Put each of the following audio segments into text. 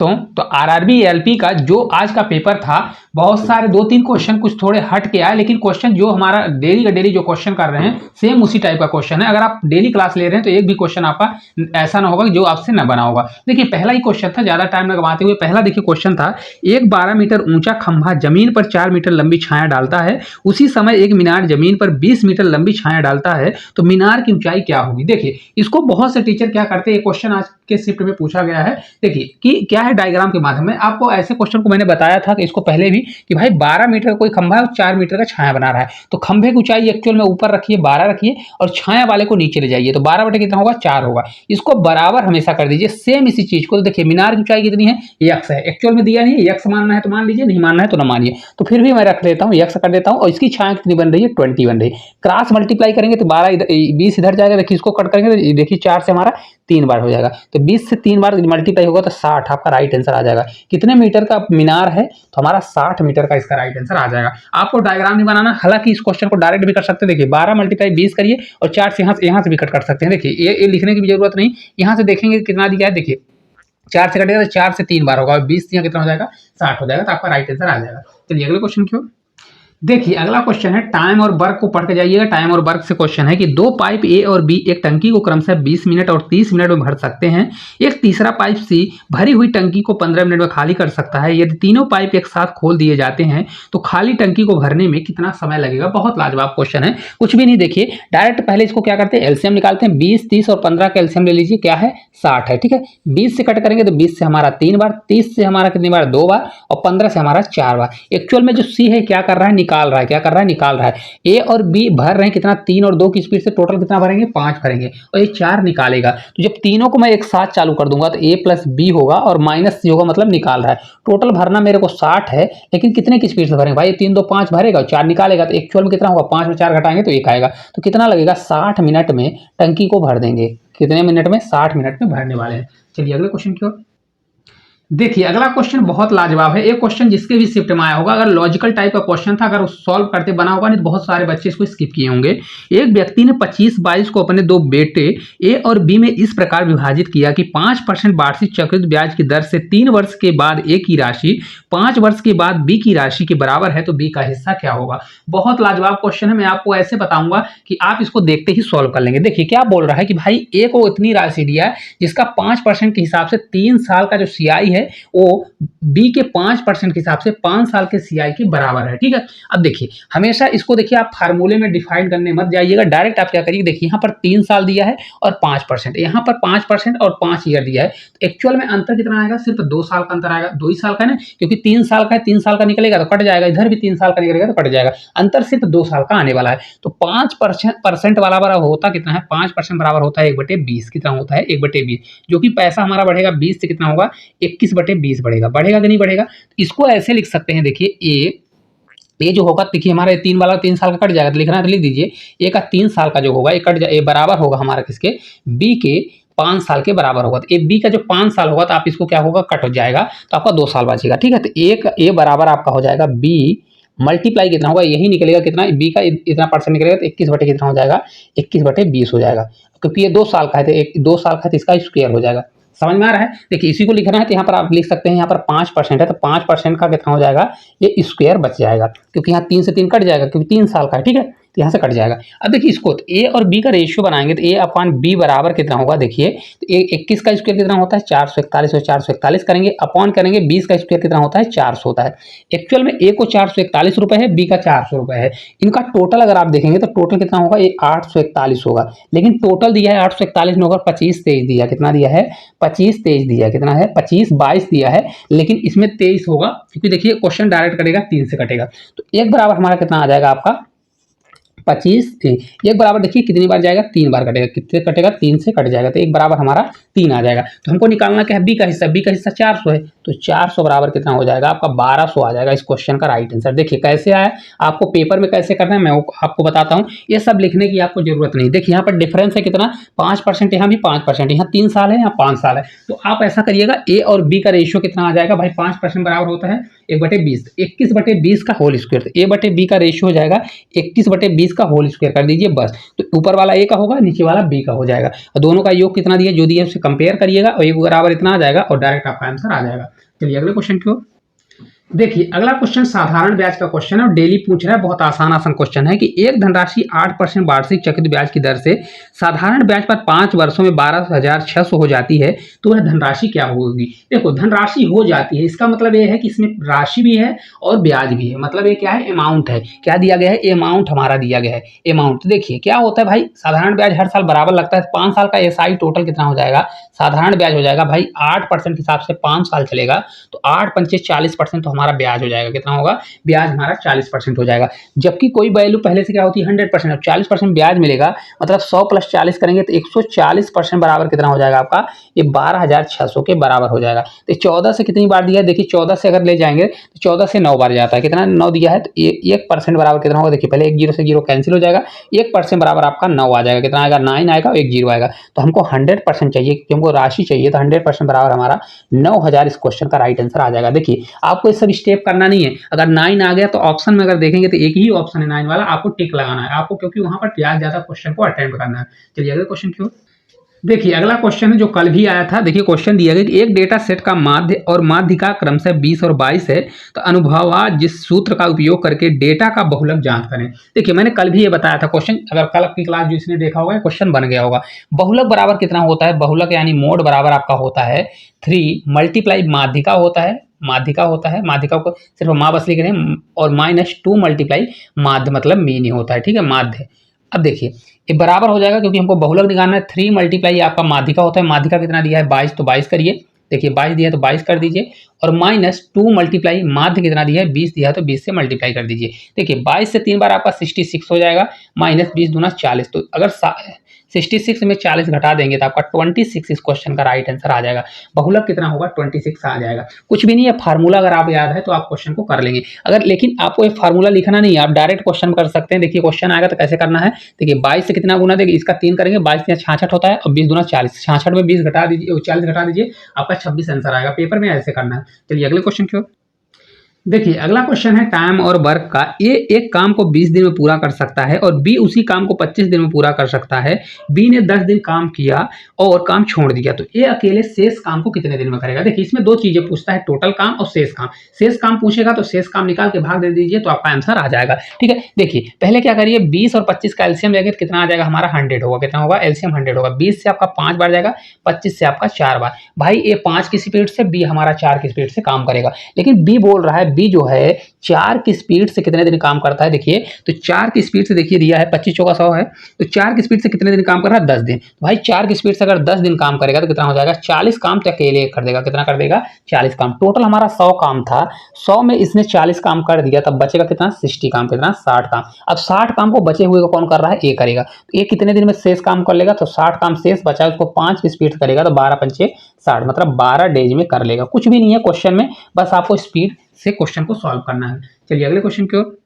तो RRB LP का जो आज का पेपर था, बहुत सारे 2-3 क्वेश्चन कुछ थोड़े हट के आए, लेकिन क्वेश्चन जो हमारा डेली का डेली जो क्वेश्चन कर रहे हैं सेम उसी टाइप का क्वेश्चन है। अगर आप डेली क्लास ले रहे हैं तो एक भी क्वेश्चन आपका ऐसा ना होगा जो आपसे ना बना होगा। देखिए पहला ही क्वेश्चन था, ज्यादा टाइम लगवाते हुए पहला देखिए क्वेश्चन था, एक 12 मीटर ऊंचा खंभा जमीन पर 4 मीटर लंबी छाया डालता है, उसी समय एक मीनार जमीन पर 20 मीटर लंबी छाया डालता है, तो मीनार की ऊंचाई क्या होगी। देखिए इसको बहुत से टीचर क्या करते हैं, ये क्वेश्चन आज के शिफ्ट में पूछा गया है। देखिए कि क्या है, डायग्राम के माध्यम में आपको ऐसे क्वेश्चन को मैंने बताया था कि इसको पहले भी कि भाई 12 मीटर कोई खंभा है और 4 मीटर का छाया बना रहा है, तो खंभे की ऊंचाई एक्चुअल में ऊपर रखिए 12 रखिए और छाया वाले को नीचे ले जाइए, तो 12 बटे कितना होगा 4 होगा। इसको बराबर हमेशा कर दीजिए सेम इसी चीज को। तो देखिए मीनार की ऊंचाई कितनी है, x है, एक्चुअल में दिया नहीं है, x मानना है तो मान लीजिए, नहीं मानना है तो ना मानिए, तो फिर भी मैं रख देता हूँ x कर देता हूँ। और इसकी छाया कितनी बन रही है 20 बन रही है। क्रॉस मल्टीप्लाई करेंगे तो 12 20 इधर जाएगा, देखिए इसको कट करेंगे तो देखिए 4 से हमारा 3 बार हो जाएगा, तो 20 से 3 बार मल्टीप्लाई होगा तो 60 आपका राइट आंसर आ जाएगा। कितने मीटर का मीनार है, तो हमारा 60 मीटर का इसका राइट आंसर आ जाएगा। आपको डायग्राम नहीं बनाना, हालांकि इस क्वेश्चन को डायरेक्ट भी कर सकते हैं। देखिए 12 मल्टीप्लाई 20 करिए और 4 से यहाँ से भी कट कर सकते हैं। देखिए ये लिखने की भी जरूरत नहीं, यहाँ से देखेंगे कितना दिया है। देखिए 4 से कटेगा तो 4 से 3 बार होगा और 20 यहाँ कितना हो जाएगा 60 हो जाएगा, तो आपका राइट आंसर आ जाएगा। चलिए अगले क्वेश्चन की ओर। देखिए अगला क्वेश्चन है, टाइम और वर्क को पढ़ के जाइएगा। टाइम और वर्क से क्वेश्चन है कि दो पाइप ए और बी एक टंकी को क्रमशः 20 मिनट और 30 मिनट में भर सकते हैं। एक तीसरा पाइप सी भरी हुई टंकी को 15 मिनट में खाली कर सकता है। यदि तीनों पाइप एक साथ खोल दिए जाते हैं तो खाली टंकी को भरने में कितना समय लगेगा। बहुत लाजवाब क्वेश्चन है, कुछ भी नहीं, देखिए डायरेक्ट पहले इसको क्या करते हैं, एलसीएम निकालते हैं। 20, 30 और 15 का एलसीएम ले लीजिए, क्या है 60 है, ठीक है। 20 से कट करेंगे तो 20 से हमारा 3 बार, 30 से हमारा कितनी बार 2 बार और 15 से हमारा 4 बार। एक्चुअल में जो सी है क्या कर रहा है, निकाल रहा है, क्या कर रहा है निकाल रहा है। ए और बी भर रहे हैं कितना, 3 और 2 की स्पीड से, टोटल कितना भरेंगे 5 भरेंगे और ये 4 निकालेगा। तो जब तीनों को मैं एक साथ चालू कर दूंगा तो ए प्लस बी होगा और माइनस सी होगा, मतलब निकाल रहा है। टोटल भरना मेरे को 60 है, लेकिन कितने की स्पीड से भरेंगे भाई, 3 2 5 भरेगा और 4 निकालेगा, तो एक्चुअल में कितना होगा, 5 में 4 घटाएंगे तो 1 आएगा। तो कितना लगेगा, 60 मिनट में टंकी को भर देंगे। कितने मिनट में, 60 मिनट में भरने वाले हैं। चलिए अगले क्वेश्चन की ओर। देखिए अगला क्वेश्चन बहुत लाजवाब है, एक क्वेश्चन जिसके भी शिफ्ट में आया होगा। अगर लॉजिकल टाइप का क्वेश्चन था, अगर सॉल्व करते बना होगा नहीं तो बहुत सारे बच्चे इसको स्किप किए होंगे। एक व्यक्ति ने 25-22 को अपने दो बेटे ए और बी में इस प्रकार विभाजित किया कि 5% वार्षिक चक्रवृद्धि ब्याज की दर से 3 वर्ष के बाद ए की राशि 5 वर्ष के बाद बी की राशि के बराबर है, तो बी का हिस्सा क्या होगा। बहुत लाजवाब क्वेश्चन है, मैं आपको ऐसे बताऊंगा कि आप इसको देखते ही सॉल्व कर लेंगे। देखिए क्या बोल रहा है कि भाई ए को इतनी राशि दिया है जिसका 5% के हिसाब से 3 साल का जो सीआई है वो बी के 5% के हिसाब से 5 साल के सीआई के बराबर है, ठीक है। अब देखिए हमेशा इसको देखिए आप फार्मूले में डिफाइन करने मत जाइएगा, डायरेक्ट आप क्या करिए, देखिए यहाँ पर 3 साल दिया है और 5%, यहाँ पर 5% और 5 ईयर दिया है, तो एक्चुअल में अंतर कितना आएगा, सिर्फ 2 साल का अंतर आएगा। 2 ही साल का है ना, क्योंकि 3 साल का है, 3 साल का निकलेगा तो कट जाएगा, इधर भी 3 साल का निकलेगा तो कट जाएगा, अंतर सिर्फ 2 साल का आने वाला है। तो 5% वाला बराबर होता कितना है, 5% बराबर होता है 1/20, कितना होता है 1/20, जो कि पैसा हमारा बढ़ेगा 20 से कितना होगा 21/20 बढ़ेगा। बढ़ेगा कि नहीं बढ़ेगा, इसको ऐसे लिख सकते हैं। देखिए ए जो होगा, देखिए हमारा 3 वाला 3 साल का कट जाएगा, तो लिखना है तो लिख दीजिए ए का 3 साल का जो होगा ये कट जाए, ए बराबर होगा हमारा किसके, बी के 5 साल के बराबर होगा। तो ए बी का जो 5 साल होगा तो आप इसको क्या होगा, कट हो जाएगा, तो आपका 2 साल बचेगा, ठीक है। तो ए बराबर आपका हो जाएगा बी मल्टीप्लाई कितना होगा, यही निकलेगा कितना, बी का इतना परसेंट निकलेगा तो 21 बटे कितना हो जाएगा, 21/20 हो जाएगा, क्योंकि ये 2 साल का है तो 2 साल का है तो इसका स्क्वायर हो जाएगा। समझ में आ रहा है। देखिए इसी को लिखना है तो यहाँ पर आप लिख सकते हैं, यहाँ पर 5% है तो 5% का कितना हो जाएगा, ये स्क्वायर बच जाएगा, क्योंकि यहाँ 3 से 3 कट जाएगा, क्योंकि 3 साल का है, ठीक है, तो यहाँ से कट जाएगा। अब देखिए इसको तो ए और बी का रेशियो बनाएंगे तो ए अपॉन बी बराबर कितना होगा, देखिए तो 21 का स्क्वायर कितना होता है 441, और 441 करेंगे अपॉन करेंगे 20 का स्क्वायर कितना होता है 400 होता है। एक्चुअल में ए को 441 रुपये है, बी का 400 रुपये है। इनका टोटल अगर आप देखेंगे तो टोटल कितना होगा, ये 841 होगा, लेकिन टोटल दिया है 841 में होगा 25-23 दिया, कितना दिया है 25-23 दिया, कितना है 25-22 दिया है, लेकिन इसमें 23 होगा, क्योंकि देखिए क्वेश्चन डायरेक्ट कटेगा 3 से कटेगा, तो एक बराबर हमारा कितना आ जाएगा आपका 25 एक बराबर, देखिए कितनी बार जाएगा 3 बार कटेगा, कितने कटेगा 3 से कट जाएगा, तो एक बराबर हमारा 3 आ जाएगा। तो हमको निकालना क्या है, बी का हिस्सा 400 है, तो तो 400 बराबर कितना हो जाएगा आपका 1200 आ जाएगा इस क्वेश्चन का राइट आंसर। देखिए कैसे आया, आपको पेपर में कैसे करना है मैं आपको बताता हूँ, ये सब लिखने की आपको जरूरत नहीं। देखिए यहाँ पर डिफरेंस है कितना, 5%, यहाँ भी 5%, यहाँ 3 साल है, यहाँ 5 साल है। तो आप ऐसा करिएगा ए और बी का रेशियो कितना आ जाएगा भाई, 5% बराबर होता है 1/20, 21/20 का होल स्क्वायर। तो ए बटे बी का रेशियो हो जाएगा 21/20 का होल स्क्वायर कर दीजिए बस। तो ऊपर वाला ए का होगा, नीचे वाला बी का हो जाएगा, और दोनों का योग कितना दिया, जो दिया उससे कंपेयर करिएगा और एक बराबर इतना आ जाएगा और डायरेक्ट आपका आंसर आ जाएगा। चलिए अगले क्वेश्चन की ओर। देखिए अगला क्वेश्चन साधारण ब्याज का क्वेश्चन है और डेली पूछ रहा है, बहुत आसान क्वेश्चन है कि एक धनराशि 8% वार्षिक चक्रवृद्धि ब्याज की दर से साधारण ब्याज पर 5 वर्षों में 12,600 हो जाती है, तो वह धनराशि क्या होगी। देखो धनराशि हो जाती है, इसका मतलब ये है कि इसमें राशि भी है और ब्याज भी है, मतलब ये क्या है, अमाउंट है। क्या दिया गया है, अमाउंट हमारा दिया गया है, अमाउंट। तो देखिए क्या होता है भाई, साधारण ब्याज हर साल बराबर लगता है, 5 साल का एसआई टोटल कितना हो जाएगा, साधारण ब्याज हो जाएगा भाई 8% के हिसाब से 5 साल चलेगा, तो 8 पंचे 40% तो हमारा ब्याज हो जाएगा। कितना होगा, ब्याज हमारा 40% हो जाएगा। जबकि कोई वैल्यू पहले से क्या होती है 100%, अब 40% ब्याज मिलेगा, मतलब 100 + 40 करेंगे तो 140% बराबर कितना हो जाएगा आपका, ये 12,600 के बराबर हो जाएगा। तो 14 से कितनी बार दिया है, देखिए 14 से अगर ले जाएंगे तो 14 से 9 बार जाता है, कितना 9 दिया है, तो 1% बराबर कितना होगा, देखिए पहले एक जीरो से जीरो कैंसिल हो जाएगा, 1% बराबर आपका 9 आ जाएगा, कितना आएगा 9 आएगा और एक जीरो आएगा। तो हमको 100% चाहिए, क्योंकि हमको राशि चाहिए, तो 100% बराबर हमारा 9,000 इस क्वेश्चन का राइट आंसर आ जाएगा। देखिए आपको ये सब स्टेप करना नहीं है, अगर 9 आ गया तो ऑप्शन में अगर देखेंगे तो एक ही ऑप्शन है 9 वाला, आपको टिक लगाना है आपको, क्योंकि वहां पर ब्याज ज्यादा क्वेश्चन को अटेम्प्ट करना है। चलिए अगले क्वेश्चन की ओर। देखिए अगला क्वेश्चन है जो कल भी आया था। देखिए क्वेश्चन दिया गया कि एक डेटा सेट का माध्य और माध्यिका क्रमशः 20 और 22 है, तो अनुभववाद जिस सूत्र का उपयोग करके डेटा का बहुलक ज्ञात करें। देखिए मैंने कल भी ये बताया था क्वेश्चन, अगर कल की क्लास जिसने देखा होगा क्वेश्चन बन गया होगा। बहुलक बराबर कितना होता है, बहुलक यानी मोड बराबर आपका होता है 3 × माध्यिका होता है, माध्यिका होता है, माध्यिका को सिर्फ माँ बस लिख रहे हैं, और -2 × माध्य मतलब मीन ही होता है, ठीक है, माध्य। अब देखिए ये बराबर हो जाएगा, क्योंकि हमको बहुलक निकालना है। 3 × आपका माध्यिका होता है, माध्यिका कितना दिया है 22, तो 22 करिए, देखिए 22 दिया है तो 22 कर दीजिए, और -2 × माध्य कितना दिया है 20 दिया है, तो 20 से मल्टीप्लाई कर दीजिए। देखिए 22 से 3 बार आपका 66 हो जाएगा, -20 दूना 40, तो अगर 66 में 40 घटा देंगे तो आपका 26 इस क्वेश्चन का राइट आंसर आ जाएगा। बहुलक कितना होगा 26 आ जाएगा। कुछ भी नहीं है, फार्मूला अगर आप याद है तो आप क्वेश्चन को कर लेंगे। अगर लेकिन आपको ये फार्मूला लिखना नहीं है, आप डायरेक्ट क्वेश्चन कर सकते हैं। देखिए क्वेश्चन आएगा तो कैसे करना है, देखिए 22 से कितना गुना, देखिए इसका 3 करेंगे, 22 से 66 होता है, और 20 दूना 40, 66 में 20 घटा दीजिए, 40 घटा दीजिए, आपका 26 आंसर आएगा। पेपर में ऐसे करना है। चलिए अगले क्वेश्चन की ओर। देखिए अगला क्वेश्चन है टाइम और वर्क का। ए एक काम को 20 दिन में पूरा कर सकता है और बी उसी काम को 25 दिन में पूरा कर सकता है। बी ने 10 दिन काम किया और काम छोड़ दिया, तो ए अकेले शेष काम को कितने दिन में करेगा। देखिए इसमें दो चीजें पूछता है, टोटल काम और शेष काम। शेष काम पूछेगा तो शेष काम निकाल के भाग दे दीजिए, तो आपका आंसर आ जाएगा। ठीक है, देखिए पहले क्या करिए, 20 और 25 का एलसीएम लेंगे तो कितना आ जाएगा हमारा 100 होगा। कितना होगा, एलसीएम 100 होगा। 20 से आपका 5 बार जाएगा, 25 से आपका 4 बार। भाई ए 5 की स्पीड से, बी हमारा 4 की स्पीड से काम करेगा, लेकिन बी बोल रहा है, बी जो है 4 की स्पीड से कितने दिन काम करता है। देखिए तो 4 की स्पीड से देखिए दिया है 25 चौका 100 है, तो 4 की स्पीड से कितने दिन काम कर रहा है 10 दिन। तो भाई 4 की स्पीड से अगर 10 दिन काम करेगा तो कितना हो जाएगा 40 काम तो अकेले कर देगा। कितना कर देगा 40 काम। टोटल हमारा 100 काम था, 100 में इसने 40 काम कर दिया, तब बचेगा कितना 60 काम, कितना 60 काम। अब 60 काम को बचे हुए को कौन कर रहा है, ए करेगा। तो ये कितने दिन में शेष काम कर लेगा, तो 60 काम शेष बचा उसको 5 की स्पीड से करेगा, तो 12 पंचे 60 मतलब 12 डेज में कर लेगा। कुछ भी नहीं है क्वेश्चन में, बस आपको स्पीड से क्वेश्चन को सॉल्व करना है। चलिए अगले क्वेश्चन की ओर।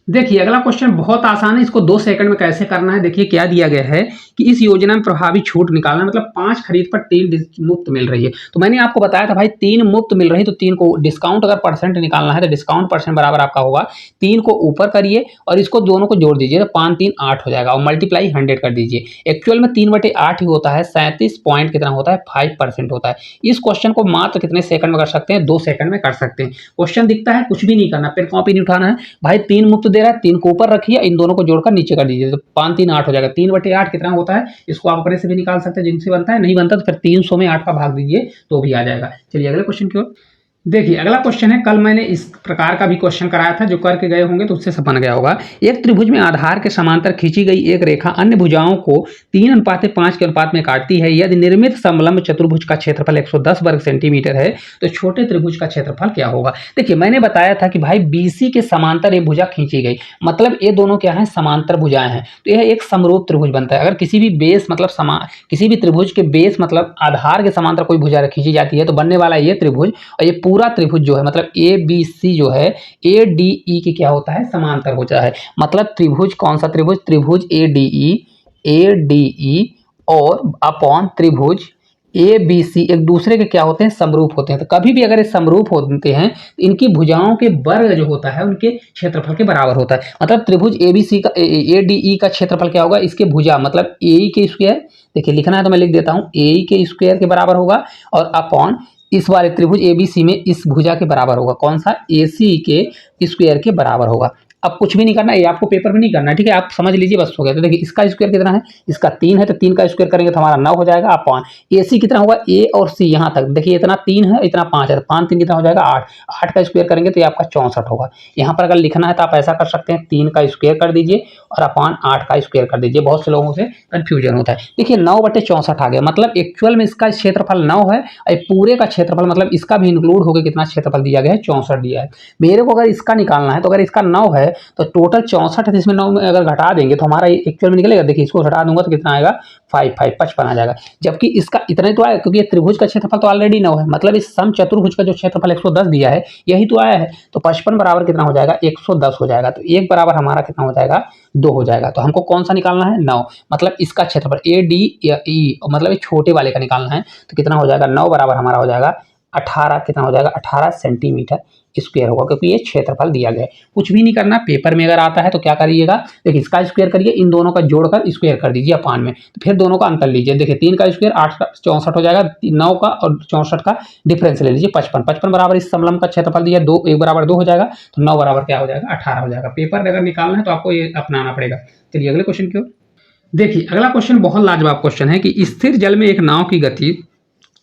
देखिए अगला क्वेश्चन बहुत आसान है, इसको 2 सेकंड में कैसे करना है। देखिए क्या दिया गया है कि इस योजना में प्रभावी छूट निकालना, मतलब 5 खरीद पर 3 मुफ्त मिल रही है। तो मैंने आपको बताया था भाई 3 मुफ्त मिल रही है, तो 3 को डिस्काउंट अगर परसेंट निकालना है तो डिस्काउंट परसेंट बराबर आपका होगा 3 को ऊपर करिए और इसको दोनों को जोड़ दीजिए, तो 5 3 8 हो जाएगा, और मल्टीप्लाई 100 कर दीजिए। एक्चुअल में 3/8 ही होता है, 37 पॉइंट कितना होता है 5% होता है। इस क्वेश्चन को मात्र कितने सेकंड में कर सकते हैं, 2 सेकंड में कर सकते हैं। क्वेश्चन दिखता है, कुछ भी नहीं करना, पेन कॉपी नहीं उठाना है भाई। 3 मुफ्त दे रहा है, 3 को ऊपर रखिए, इन दोनों को जोड़कर नीचे कर दीजिए, तो 5 3 8 हो जाएगा। 3/8 कितना होता है, इसको आप अपने से भी निकाल सकते हैं, जिनसे बनता है, नहीं बनता तो फिर 300 में 8 का भाग दीजिए तो भी आ जाएगा। चलिए अगले क्वेश्चन की ओर। देखिए अगला क्वेश्चन है, कल मैंने इस प्रकार का भी क्वेश्चन कराया था, जो करके गए होंगे तो उससे सब बन गया होगा। एक त्रिभुज में आधार के समांतर खींची गई एक रेखा अन्य भुजाओं को 3:5 के अनुपात में काटती है। यदि निर्मित समलंब चतुर्भुज का क्षेत्रफल 110 वर्ग सेंटीमीटर है तो छोटे त्रिभुज का क्षेत्रफल क्या होगा। देखिए मैंने बताया था कि भाई बीसी के समांतर एक भुजा खींची गई, मतलब ये दोनों क्या है, समांतर भुजाएं हैं, तो यह एक समरूप त्रिभुज बनता है। अगर किसी भी बेस मतलब किसी भी त्रिभुज के बेस मतलब आधार के समांतर कोई भुजा खींची जाती है तो बनने वाला ये त्रिभुज, और ये पूरा त्रिभुज जो है मतलब ए बी सी जो है ए डी ई के क्या होता है, समांतर होता है। मतलब त्रिभुज कौन सा त्रिभुज, त्रिभुज ए डी ई और अपॉन त्रिभुज ए बी सी एक दूसरे के क्या होते हैं, समरूप होते हैं। तो कभी भी अगर ये समरूप होते हैं तो इनकी भुजाओं के वर्ग जो होता है उनके क्षेत्रफल के बराबर होता है। मतलब त्रिभुज ए बी सी का ए डी ई का क्षेत्रफल क्या होगा, इसके भुजा मतलब ए के स्क्वायर, देखिए लिखना है तो मैं लिख देता हूँ, ए के स्क्वायर के बराबर होगा और अपॉन इस वाले त्रिभुज एबीसी में इस भुजा के बराबर होगा, कौन सा, एसी के स्क्वायर के बराबर होगा। अब कुछ भी नहीं करना, ये आपको पेपर में नहीं करना, ठीक है, आप समझ लीजिए बस हो गया। तो देखिए इसका स्क्वायर कितना है, इसका 3 है, तो 3 का स्क्वायर करेंगे तो हमारा 9 हो जाएगा। अपॉन एसी कितना होगा, ए और सी यहाँ तक देखिए इतना 3 है, इतना 5 है, तो 5 3 कितना हो जाएगा 8, 8 का स्क्वायर करेंगे तो ये आपका 64 होगा। यहाँ पर अगर लिखना है तो आप ऐसा कर सकते हैं, 3 का स्क्वायर कर दीजिए और अपॉन 8 का स्क्वायर कर दीजिए। बहुत से लोगों से कंफ्यूजन होता है। देखिए 9/64 आ गया, मतलब एक्चुअल में इसका क्षेत्रफल 9 है, पूरे का क्षेत्रफल मतलब इसका भी इंक्लूड होकर कितना क्षेत्रफल दिया गया है, 64 दिया है। मेरे को अगर इसका निकालना है तो अगर इसका 9 है तो टोटल 64 है, इसमें 9 में अगर घटा देंगे तो हमारा एक्चुअल में निकलेगा। देखिए इसको घटा दूंगा तो कितना आएगा, 55 आ जाएगा। जबकि इसका इतना ही तो आया क्योंकि त्रिभुज का क्षेत्रफल तो ऑलरेडी 9 है, मतलब इस सम चतुर्भुज का जो क्षेत्रफल 110 दिया है यही तो आया है। तो 55 बराबर कितना हो जाएगा, 110 हो जाएगा। तो 1 बराबर हमारा कितना हो जाएगा, 2 हो जाएगा। तो हमको कौन सा निकालना है, 9, मतलब इसका क्षेत्रफल ए डी ई मतलब छोटे वाले का निकालना है। तो कितना हो जाएगा, 9 बराबर हमारा हो जाएगा 18, कितना हो जाएगा 18 सेंटीमीटर स्क्वायर होगा, क्योंकि ये क्षेत्रफल दिया गया है। कुछ भी नहीं करना, पेपर में अगर आता है तो क्या करिएगा, देखिए इसका स्क्वायर करिए, इन दोनों का जोड़कर स्क्वायर कर दीजिए अपान में, तो फिर दोनों का अंतर लीजिए। देखिए 3 का स्क्वायर 8 का 64 हो जाएगा, 9 का और 64 का डिफरेंस ले लीजिए 55, 55 बराबर इस समलंब का क्षेत्रफल दिया 2, 1 बराबर 2 हो जाएगा, तो 9 बराबर क्या हो जाएगा, 18 हो जाएगा। पेपर में अगर निकालना है तो आपको ये अपनाना पड़ेगा। चलिए अगले क्वेश्चन की ओर। देखिए अगला क्वेश्चन बहुत लाजवाब क्वेश्चन है कि स्थिर जल में एक नाव की गति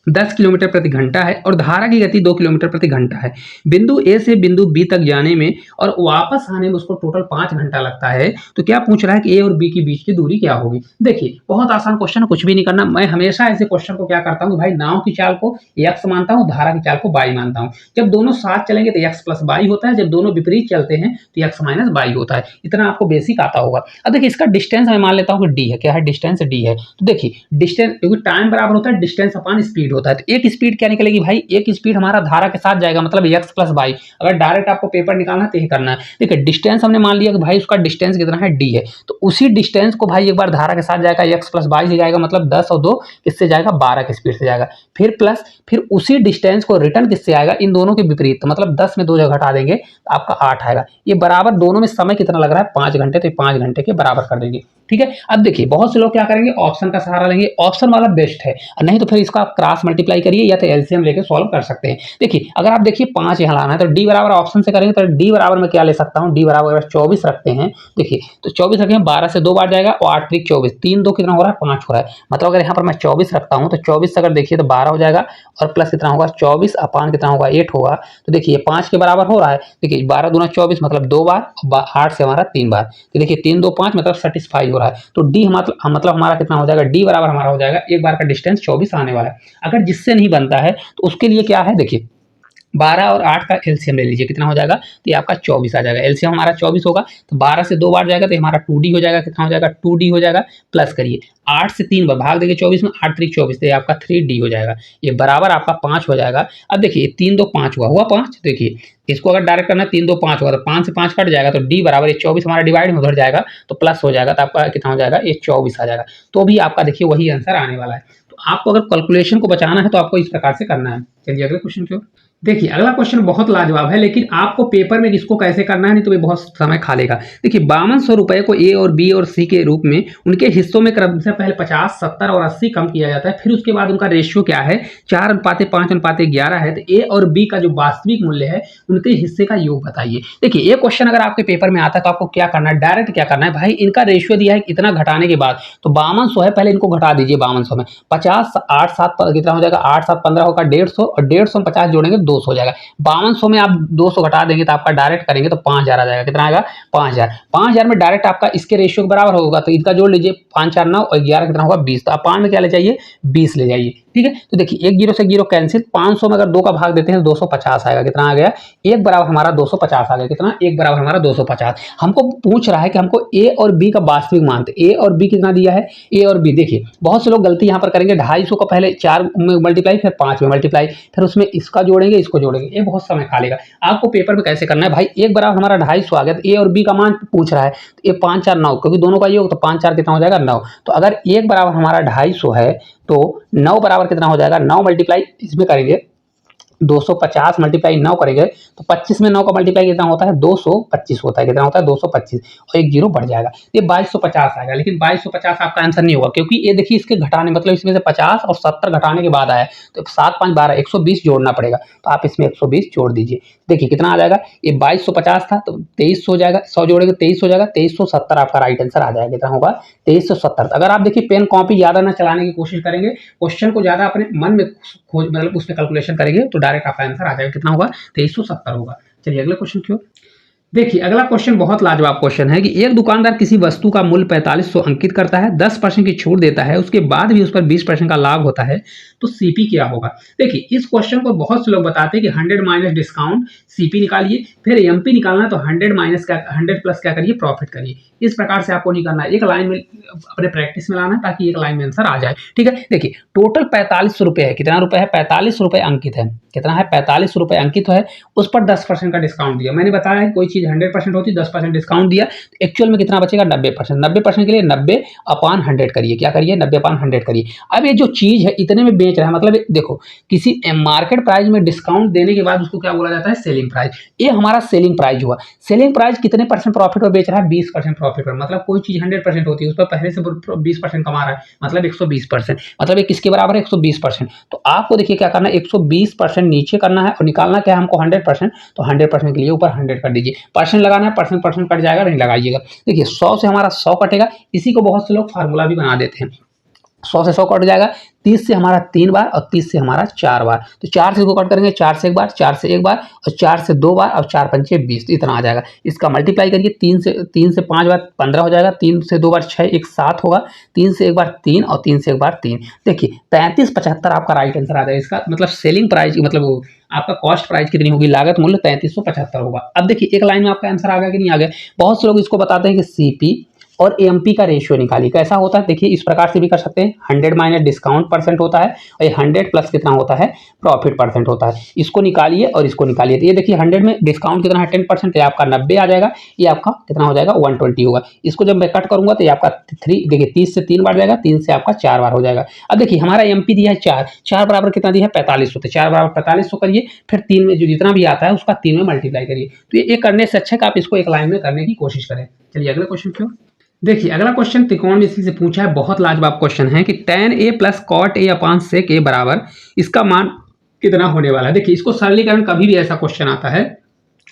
10 किलोमीटर प्रति घंटा है और धारा की गति 2 किलोमीटर प्रति घंटा है। बिंदु ए से बिंदु बी तक जाने में और वापस आने में उसको टोटल 5 घंटा लगता है। तो क्या पूछ रहा है कि ए और बी के बीच की दूरी क्या होगी। देखिए बहुत आसान क्वेश्चन, कुछ भी नहीं करना। मैं हमेशा ऐसे क्वेश्चन को क्या करता हूँ भाई, नाव की चाल को एक्स मानता हूँ, धारा की चाल को बाई मानता हूँ। जब दोनों साथ चलेंगे तो एक्स प्लस बाई होता है, जब दोनों विपरीत चलते हैं तो एक्स माइनस बाई होता है। इतना आपको बेसिक आता होगा। अब देखिए इसका डिस्टेंस मैं मान लेता हूँ कि डी है, क्या है, डिस्टेंस डी है। तो देखिए डिस्टेंस, क्योंकि टाइम बराबर होता है डिस्टेंस अपॉन स्पीड होता है, तो एक स्पीड क्या निकलेगी भाई, एक स्पीड हमारा धारा के साथ जाएगा, मतलब एक्स प्लस बाई। अगर डायरेक्ट आपको पेपर निकालना है तो यही करना है। देखिए डिस्टेंस हमने मान लिया कि भाई उसका डिस्टेंस कितना है, डी है, तो उसी डिस्टेंस को भाई एक बार धारा के साथ जाएगा, एक्स प्लस बाई से जाएगा, मतलब 10 और 2 किससे जाएगा, 12 की स्पीड से जाएगा। फिर प्लस, फिर उसी डिस्टेंस को रिटर्न किससे आएगा, इन दोनों के विपरीत, तो मतलब 10 में 2 जगह घटा देंगे तो आपका 8 आएगा। ये बराबर दोनों में समय कितना लग रहा है, 5 घंटे, तो 5 घंटे के बराबर कर देंगे। ठीक है। अब देखिए बहुत से लोग क्या करेंगे, ऑप्शन का सहारा लेंगे, ऑप्शन वाला बेस्ट है, नहीं तो फिर इसका आप क्रॉस मल्टीप्लाई करिए या तो एलसीएम लेके सॉल्व कर सकते हैं। देखिए अगर आप देखिए 5 यहाँ लाना है तो डी बराबर ऑप्शन से करेंगे तो डी बराबर में क्या ले सकता हूँ, डी बराबर अगर 24 रखते हैं, देखिए तो 24 रखें, 12 से 2 बार जाएगा और 8 3 24, 3 2 कितना हो रहा है, 5 हो रहा है। मतलब अगर यहाँ पर मैं 24 रखता हूँ तो 24 अगर देखिए तो 12 हो जाएगा और प्लस कितना होगा 24 अपान कितना होगा 8 होगा। तो देखिए 5 के बराबर हो रहा है। देखिए 12 दूना 24 मतलब 2 बार, 8 से हमारा 3 बार, तो देखिए 3 2 5 मतलब सेटिस्फाई हो रहा है। तो डी मतलब हमारा कितना हो जाएगा, डी बराबर हमारा हो जाएगा एक बार का डिस्टेंस 24 आने वाला है। अगर जिससे नहीं बनता है तो उसके लिए क्या है, देखिए 12 और 8 का एलसीएम ले लीजिए, कितना हो जाएगा, तो ये आपका 24 आ जाएगा। एलसीएम हमारा 24 होगा तो 12 से 2 बार जाएगा तो हमारा 2D हो जाएगा, कितना हो जाएगा 2D हो जाएगा। प्लस करिए 8 से 3 बार भाग देंगे 24 में, 8 3 24, तो ये आपका 3D हो जाएगा। ये बराबर आपका 5 हो जाएगा। अब देखिए 3 2 5 हुआ 5, देखिए इसको अगर डायरेक्ट करना 3 2 5 हुआ तो 5 से 5 कट जाएगा, तो डी बराबर ये 24 हमारा डिवाइड में उधर जाएगा तो प्लस हो जाएगा, तो आपका कितना हो जाएगा, ये 24 आ जाएगा। तो भी आपका देखिए वही आंसर आने वाला है। तो आपको अगर कैलकुलेशन को बचाना है तो आपको इस प्रकार से करना है। चलिए अगले क्वेश्चन की ओर। देखिए अगला क्वेश्चन बहुत लाजवाब है, लेकिन आपको पेपर में इसको कैसे करना है, नहीं तो ये बहुत समय खा लेगा। देखिए 5200 रुपए को ए और बी और सी के रूप में उनके हिस्सों में क्रमशः पहले 50, 70 और 80 कम किया जाता है, फिर उसके बाद उनका रेशियो क्या है, 4:5:11 है। तो ए और बी का जो वास्तविक मूल्य है उनके हिस्से का योग बताइए। देखिए ये क्वेश्चन अगर आपके पेपर में आता है तो आपको क्या करना है, डायरेक्ट क्या करना है भाई, इनका रेशियो दिया है इतना घटाने के बाद, तो 5200 है, पहले इनको घटा दीजिए 5200 में, 50 8 7 कितना हो जाएगा, 8 7 15 होगा 150, और 150 में 50 जोड़ेंगे 200 हो जाएगा। 5200 में आप 200 घटा देंगे तो आपका डायरेक्ट करेंगे तो 5000 आ जाएगा। कितना आएगा, 5000। 5000 में डायरेक्ट आपका इसके रेशियो के बराबर होगा, तो इनका जोड़ लीजिए, 5 4 9 और 11 कितना होगा 20। तो आप 5 में क्या ले जाइए, 20 ले जाइए। ठीक है, तो देखिए एक जीरो से जीरो कैंसिल, 500 में अगर 2 का भाग देते हैं तो 250 आएगा। कितना आ गया, एक बराबर हमारा 250 आ गया। कितना, एक बराबर हमारा 250। हमको पूछ रहा है कि हमको ए और बी का वास्तविक मान, तो ए और बी कितना दिया है, ए और बी। देखिए बहुत से लोग गलती यहाँ पर करेंगे, 250 को पहले 4 में मल्टीप्लाई, फिर 5 में मल्टीप्लाई, फिर उसमें इसका जोड़ेंगे इसको जोड़ेंगे, ये बहुत समय खा लेगा। आपको पेपर में कैसे करना है भाई, एक बराबर हमारा 250 आ गया, तो ए और बी का मान पूछ रहा है, तो ये 5 4 9, क्योंकि दोनों का योग, तो 5 4 कितना हो जाएगा 9। तो अगर एक बराबर हमारा 250 है तो 9 बराबर कितना हो जाएगा, 9 मल्टीप्लाई इसमें करेंगे 250 मल्टीप्लाई 9 करेंगे तो 25 में 9 का मल्टीप्लाई कितना होता है, 225 होता है। कितना होता है, 225, और एक जीरो बढ़ जाएगा, ये 2250 आएगा। लेकिन 2250 आपका आंसर नहीं होगा, क्योंकि ये देखिए इसके घटाने, मतलब इसमें से 50 और 70 घटाने के बाद आया, तो 7 5 12 120 जोड़ना पड़ेगा, तो आप इसमें 120 जोड़ दीजिए। देखिए कितना आ जाएगा, ये 2250 था तो 23 हो जाएगा, 100 जोड़ेंगे 23 हो जाएगा, 2370 आपका राइट आंसर आ जाएगा। कितना होगा, 2370। अगर आप देखिए पेन कॉपी ज्यादा ना चलाने की कोशिश करेंगे, क्वेश्चन को ज्यादा अपने मन में खोज, मतलब उसमें कैलकुलेशन करेंगे, तो डायरेक्ट आपका आंसर आ जाएगा। कितना होगा, 2370 होगा। चलिए अगले क्वेश्चन की ओर। देखिए अगला क्वेश्चन बहुत लाजवाब क्वेश्चन है कि एक दुकानदार किसी वस्तु का मूल्य 4500 अंकित करता है, 10% की छूट देता है, उसके बाद भी उस पर 20% का लाभ होता है, तो सीपी क्या होगा। देखिए इस क्वेश्चन को बहुत से लोग बताते हैं कि 100 माइनस डिस्काउंट सीपी निकालिए, फिर एमपी निकालना तो 100 माइनस क्या, 100 प्लस क्या करिए, प्रॉफिट करिए। इस प्रकार से आपको नहीं करना है, एक लाइन में अपने प्रैक्टिस में लाना है ताकि एक लाइन में आंसर आ जाए। ठीक है, देखिए टोटल 4500 रुपए है। कितना रुपए है, 45 रुपए अंकित है। कितना है, 45 रुपए अंकित है, उस पर 10% का डिस्काउंट दिया। मैंने बताया है कोई चीज 100% होती, 10% डिस्काउंट दिया, एक्चुअल में कितना बचेगा, 90%। 90% के लिए 90/100 करिए, क्या करिए, 90/100 करिए। अब ये जो चीज है इतने में बेच रहा है, मतलब देखो किसी मार्केट प्राइस में डिस्काउंट देने के बाद उसको क्या बोला जाता है, सेलिंग प्राइस। ये हमारा सेलिंग प्राइस हुआ। सेलिंग प्राइस कितने परसेंट प्रॉफिट पर बेच रहा है, 20% प्रॉफिट पर। मतलब कोई चीज 100% होती है, उस पर पहले से 20% कमा रहा है, मतलब 120%। मतलब ये किसके बराबर है, 120%। तो आपको देखिए क्या करना है, 120% नीचे करना है और निकालना क्या है हमको, 100%। तो 100% के लिए ऊपर 100 कर दीजिए, परसेंट लगाना है, परसेंट परसेंट कट जाएगा, नहीं लगाइएगा। देखिए 100 से हमारा 100 कटेगा, इसी को बहुत से लोग फार्मूला भी बना देते हैं। 100 से 100 कट जाएगा, 30 से हमारा 3 बार और 30 से हमारा 4 बार। तो 4 से इसको कट करेंगे, 4 से 1 बार, 4 से 1 बार और 4 से 2 बार और 4 पंचे 20, तो इतना आ जाएगा। इसका मल्टीप्लाई करिए, 3 से 5 बार 15 हो जाएगा, 3 से 2 बार 6, एक 7 होगा, 3 से 1 बार 3 और 3 से 1 बार 3। देखिए 3375 आपका राइट आंसर आ जाएगा। इसका मतलब सेलिंग प्राइस, मतलब आपका कॉस्ट प्राइस कितनी होगी, लागत मूल्य 3375 होगा। अब देखिए एक लाइन में आपका आंसर आ गया कि नहीं आ गया। बहुत से लोग इसको बताते हैं कि सीपी और एमपी का रेशियो निकालिए। कैसा होता है, देखिए इस प्रकार से भी कर सकते हैं, 100 माइनस डिस्काउंट परसेंट होता है और ये 100 प्लस कितना होता है, प्रॉफिट परसेंट होता है। इसको निकालिए और इसको निकालिए, तो ये देखिए 100 में डिस्काउंट कितना है, 10%, तो आपका 90 आ जाएगा, ये आपका कितना हो जाएगा, 120 होगा। इसको जब मैं कट करूंगा तो ये आपका 3, देखिए 30 से 3 बार जाएगा, 3 से आपका 4 बार हो जाएगा। अब देखिए हमारा एमपी दिया है 4, 4 बराबर कितना दिया है, 4500, तो 4 बराबर 4500 करिए, फिर 3 में जो जितना भी आता है उसका 3 में मल्टीप्लाई करिए। तो ये करने से अच्छा कि आप इसको एक लाइन में करने की कोशिश करें। चलिए अगले क्वेश्चन की ओर। देखिए अगला क्वेश्चन त्रिकोणमिति से पूछा है, बहुत लाजवाब क्वेश्चन है कि tan a plus cot a upon sec a बराबर इसका मान कितना होने वाला है। देखिए इसको सरलीकरण, कभी भी ऐसा क्वेश्चन आता है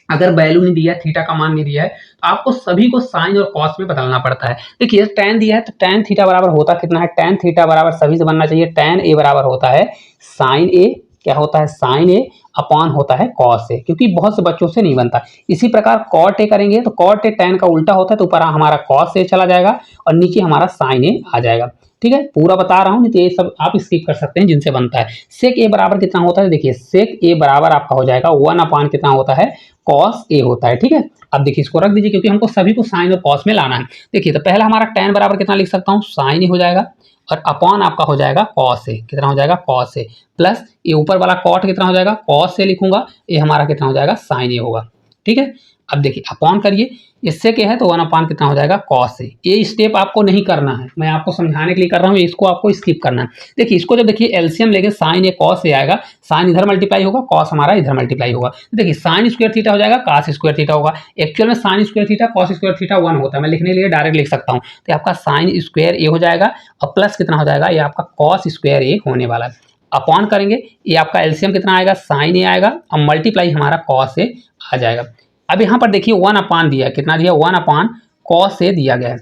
अगर वैल्यू नहीं दिया है, थीटा का मान नहीं दिया है, तो आपको सभी को साइन और कॉस में बदलना पड़ता है। देखिए tan दिया है तो tan थीटा बराबर होता कितना है, tan थीटा बराबर सभी से बनना चाहिए, tan a बराबर होता है साइन a, क्या होता है, साइन ए अपॉन होता है कॉस ए, क्योंकि बहुत से बच्चों से नहीं बनता। इसी प्रकार कॉट ए करेंगे तो कॉट ए tan का उल्टा होता है, तो ऊपर हमारा कॉस ए चला जाएगा और नीचे हमारा साइन ए आ जाएगा। ठीक है, पूरा बता रहा हूं, नहीं तो ये सब आप स्किप कर सकते हैं जिनसे बनता है। सेक ए बराबर कितना होता है, देखिए सेक ए बराबर आपका हो जाएगा 1 अपान कितना होता है, कॉस ए होता है। ठीक है, अब देखिए इसको रख दीजिए क्योंकि हमको सभी को साइन और कॉस में लाना है। देखिए तो पहला हमारा tan बराबर कितना लिख सकता हूँ, साइन ए हो जाएगा, और अपॉन आपका हो जाएगा कॉस ए, कितना हो जाएगा, कॉस ए, प्लस ये ऊपर वाला कॉट कितना हो जाएगा, कॉस ए लिखूंगा, ये हमारा कितना हो जाएगा, साइन ए होगा। ठीक है, अब देखिए अपॉन करिए, इससे क्या है तो 1 अपान कितना हो जाएगा, कॉस ए। ये स्टेप आपको नहीं करना है, मैं आपको समझाने के लिए कर रहा हूँ, इसको आपको स्किप करना है। देखिए इसको जब देखिए एलसीएम लेके साइन ए कॉस ए आएगा, साइन इधर मल्टीप्लाई होगा, कॉस हमारा इधर मल्टीप्लाई होगा। देखिए साइन स्क्वायर थीटा हो जाएगा, कॉस स्क्वायर थीटा होगा। एक्चुअल में sine square theta cos square theta 1 होता है, मैं लिखने के लिए डायरेक्ट लिख सकता हूँ। तो आपका साइन स्क्वायर ए हो जाएगा और प्लस कितना हो जाएगा, ये आपका कॉस स्क्वायर ए होने वाला है। अपॉन करेंगे, ये आपका एलसीएम कितना आएगा, साइन ए आएगा और मल्टीप्लाई हमारा कॉस ए आ जाएगा। अब यहाँ पर देखिए 1 अपान दिया है, कितना दिया, 1 अपान कॉस ए दिया गया है।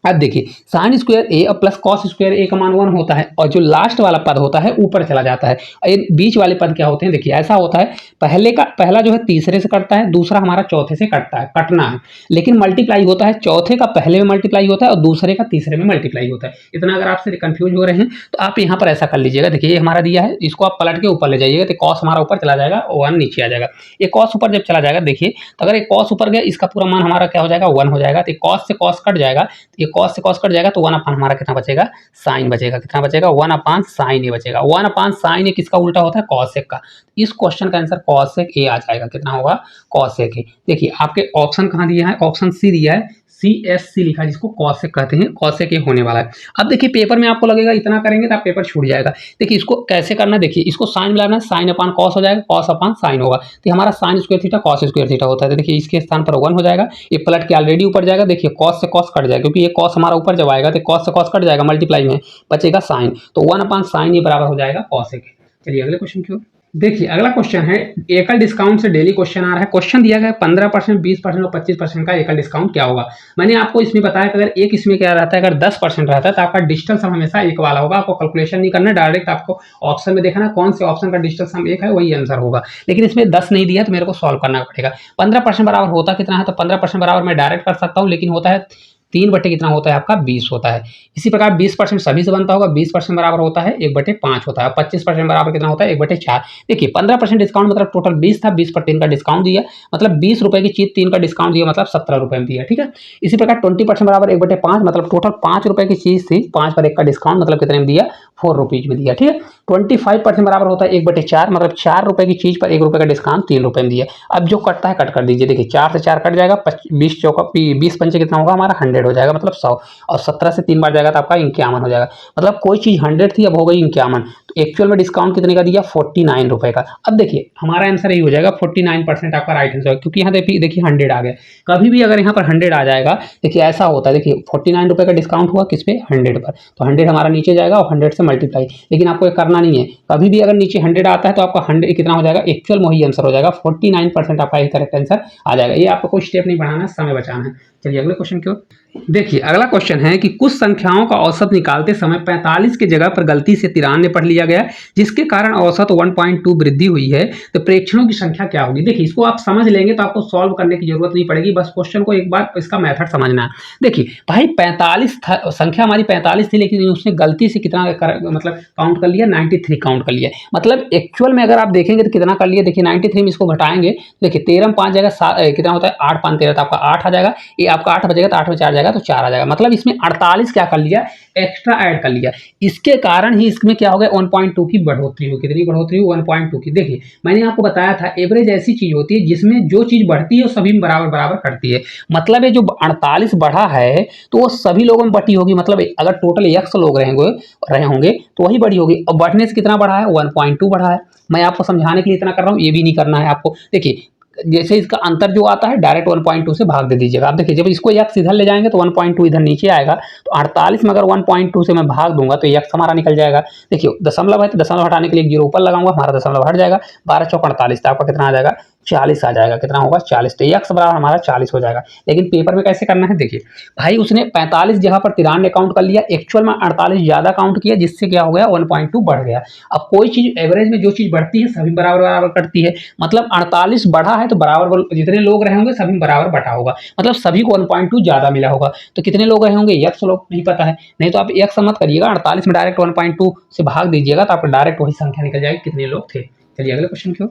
अब देखिए साइन स्क्वायर ए और प्लस कॉस स्क्वायर ए का मान 1 होता है और जो लास्ट वाला पद होता है ऊपर चला जाता है। और ये बीच वाले पद क्या होते हैं, देखिए ऐसा होता है पहला जो है तीसरे से कटता है, दूसरा हमारा चौथे से कटता है, कटना है, लेकिन मल्टीप्लाई होता है चौथे का पहले में मल्टीप्लाई होता है और दूसरे का तीसरे में मल्टीप्लाई होता है। इतना अगर आपसे कंफ्यूज हो रहे हैं तो आप यहाँ पर ऐसा कर लीजिएगा। देखिए ये हमारा दिया है, इसको आप पलट के ऊपर ले जाइएगा तो कॉस हमारा ऊपर चला जाएगा और 1 नीचे आ जाएगा। ये कॉस ऊपर जब चला जाएगा, देखिए तो अगर ये कॉस ऊपर गया इसका पूरा मान हमारा क्या हो जाएगा 1 हो जाएगा। तो कॉस से कॉस कट जाएगा, ये कॉस से कॉस कट जाएगा तो 1 अपान हमारा कितना बचेगा, साइन बचेगा। कितना बचेगा, 1 अपान साइन ए बचेगा। 1 अपान साइन ए किसका उल्टा होता है, कॉसेक का। इस क्वेश्चन का आंसर कॉसेक ए आ जाएगा। कितना होगा, कॉसेक ए। देखिए आपके ऑप्शन कहाँ दिया है, ऑप्शन सी दिया है, CSC लिखा है, जिसको कॉसेक कहते हैं, कॉसेक ए होने वाला है। अब देखिए पेपर में आपको लगेगा इतना करेंगे तो आप पेपर छूट जाएगा। देखिए इसको कैसे करना है, देखिए इसको साइन मिलाना है, साइन अपान कॉस हो जाएगा, कॉस अपान साइन होगा। तो हमारा sine square theta cos square theta होता है। तो देखिए इसके स्थान पर 1 हो जाएगा, ये पलट के ऑलरेडी ऊपर जाएगा। देखिए कॉस से कॉस कट जाएगा क्योंकि ये कॉस हमारा ऊपर जब आएगा तो कॉस से कॉस कट जाएगा, मल्टीप्लाई में बचेगा साइन, तो 1 अपान साइन ये बराबर हो जाएगा कॉसेक। चलिए अगले क्वेश्चन की ओर। देखिए अगला क्वेश्चन है, एकल डिस्काउंट से डेली क्वेश्चन आ रहा है। क्वेश्चन दिया गया है 15%, 20% और 25% का एकल डिस्काउंट क्या होगा। मैंने आपको इसमें बताया कि अगर एक इसमें क्या रहता है, अगर 10% रहता है तो आपका डिजिटल सम हमेशा एक वाला होगा। आपको कैलकुलेशन नहीं करना, डायरेक्ट आपको ऑप्शन में देखना कौन से ऑप्शन का डिजिटल सम एक है, वही आंसर होगा। लेकिन इसमें 10 नहीं दिया तो मेरे को सॉल्व करना पड़ेगा। 15% बराबर होता कितना है, तो 15% बराबर मैं डायरेक्ट कर सकता हूँ, लेकिन होता है 3 बटे कितना होता है आपका 20 होता है। इसी प्रकार 20% सभी से बनता होगा, 20% बराबर होता है 1/5 होता है। 25% बराबर कितना होता है 1/4। देखिए 15% डिस्काउंट मतलब टोटल 20 था, 20 पर 3 का डिस्काउंट दिया, मतलब 20 रुपए की चीज 3 का डिस्काउंट दिया, मतलब 17 रुपए में दिया। ठीक है, इसी प्रकार 20% बराबर 1/5 मतलब टोटल 5 रुपए की चीज थी, 5 पर 1 का डिस्काउंट मतलब कितने में दिया, 4 रुपीज में दिया। ठीक है, 25% बराबर होता है 1/4 मतलब 4 रुपए की चीज पर 1 रुपए का डिस्काउंट 3 रुपए में दिया। अब जो कटता है कट कर दीजिए। देखिए 4 से 4 कट जाएगा, 20 चौका 20 पंचे कितना होगा हमारा 100 हो जाएगा, मतलब 100, और 17 से 3 बार जाएगा तो आपका 51 हो जाएगा। मतलब कोई चीज 100 थी अब हो गई 51, तो एक्चुअल में डिस्काउंट कितने का दिया, 49 रुपए का। अब देखिए हमारा आंसर यही हो जाएगा, 49% आपका राइट आंसर है, क्योंकि यहाँ देखिए 100 आ गया। कभी भी अगर यहाँ पर 100 आ जाएगा, देखिए ऐसा होता है, देखिए 49 रुपए का डिस्काउंट हुआ किस पे, 100 पर, तो 100 हमारा नीचे जाएगा और 100 से मल्टीप्लाई। लेकिन आपको ये करना नहीं है, कभी भी अगर नीचे 100 आता है तो आपका 100 कितना हो जाएगा, एक्चुअल में वही आंसर हो जाएगा, 49% आपका एक करेक्ट आंसर आ जाएगा। ये आपको कोई स्टेप नहीं बढ़ाना है, समय बचाना है। चलिए अगले क्वेश्चन की ओर। देखिए अगला क्वेश्चन है कि कुछ संख्याओं का औसत निकालते समय 45 की जगह पर गलती से 93 पढ़ लिया गया, जिसके कारण औसत 1.2 वृद्धि हुई है, तो प्रेक्षणों की संख्या क्या होगी। देखिए इसको आप समझ लेंगे तो आपको सॉल्व करने की जरूरत नहीं पड़ेगी, बस क्वेश्चन को एक बार इसका मेथड समझना है। देखिए भाई 45 संख्या हमारी 45 थी, लेकिन उसने गलती से कितना मतलब काउंट कर लिया, 93 काउंट कर लिया। मतलब एक्चुअल में अगर आप देखेंगे तो कितना कर लिया, देखिए 93 में इसको घटाएंगे, देखिए 13 में 5 जाएगा, कितना होता है 8 5 13, तो आपका 8 आ जाएगा। ये आपका 8 बचेगा तो 8 में 4 जाएगा तो 4 आ जाएगा। मतलब इसमें 48 क्या कर लिया, एक्स्ट्रा ऐड कर लिया। इसके कारण ही इसमें क्या हो गया, 1.2 की बढ़ोतरी हो। कितनी बढ़ोतरी हो, 1.2 की। देखिए मैंने आपको बताया था एवरेज ऐसी चीज होती है जिसमें जो चीज बढ़ती है वो सभी में बराबर बराबर करती है। मतलब ये जो 48 बढ़ा है तो वो सभी लोगों में बटी होगी। मतलब अगर टोटल x लोग रहे होंगे तो वही बड़ी होगी। और बढ़ने से कितना बढ़ा है, 1.2 बढ़ा है। मैं आपको समझाने के लिए इतना कर रहा हूँ, ये भी नहीं करना है आपको। देखिए जैसे इसका अंतर जो आता है डायरेक्ट 1.2 से भाग दे दीजिएगा। आप देखिए जब इसको x इधर ले जाएंगे तो 1.2 इधर नीचे आएगा, तो 48 में अगर 1.2 से मैं भाग दूंगा तो x हमारा निकल जाएगा। देखिए दशमलव है तो दशमलव हटाने के लिए 0 ऊपर लगाऊंगा, हमारा दशमलव हट जाएगा। 12 चौक 48, तो आपका कितना आ जाएगा, 40 आ जाएगा। कितना होगा, 40। तो x बराबर हमारा 40 हो जाएगा। लेकिन पेपर में कैसे करना है, देखिए भाई उसने 45 जगह पर 93 काउंट कर लिया, एक्चुअल में 48 ज्यादा काउंट किया, जिससे क्या हो गया 1.2 बढ़ गया। अब कोई चीज एवरेज में जो चीज बढ़ती है सभी बराबर बराबर करती है। मतलब 48 बढ़ा है तो बराबर जितने लोग रहे होंगे सभी बराबर बटा होगा, मतलब सभी को 1.2 ज्यादा मिला होगा। तो कितने लोग रहे होंगे, x लोग नहीं पता है, नहीं तो आप x मत करिएगा, 48 में डायरेक्ट 1.2 से भाग दीजिएगा तो आपको डायरेक्ट वही संख्या निकल जाएगी कितने लोग थे। चलिए अगले क्वेश्चन की ओर।